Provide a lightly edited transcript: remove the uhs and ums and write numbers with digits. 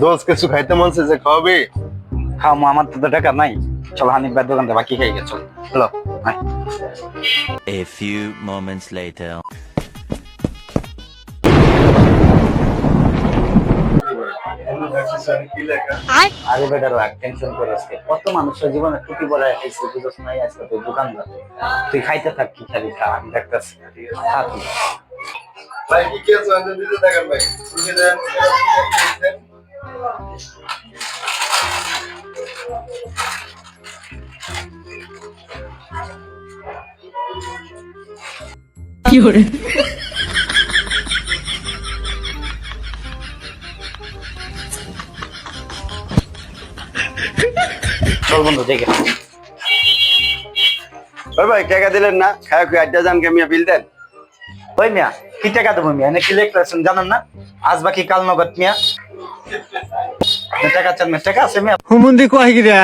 দোস্ত কিছু খাইতে মন চাইছে, খাওয়াবি? খাও আমার তো টাকা নাই। চলো হানিফ ভাই দোকান থেকে বাকি খাই গে, চল। Hello. A few moments later. আরে বেটা রাখ, টেনশন করিস কে? কত মানুষের জীবনে টুপি পরে খাইছে, বুঝছ নাই? আজকে তুই দোকানদার, তুই খাইতে থাক, কি খাবি খা, আমি দেখতেছি। খা তুই। ভাই কি কি আছে আনতে দিতে থাকেন ভাই, বুঝে দেন। কি hore চল বন্ধু দেখে। ওই ভাই টাকা দিলেন না, খায় কি আড্ডা জান কে মিয়া বিল দেন। ওই মিয়া কি টাকা দেবো মিয়া? এনে কি লেখতেছেন জানেন না? আজ বাকি কাল নগদ মিয়া। টাকা চান? টাকা আছে মিয়া। হুমুন্দি কয় গিরা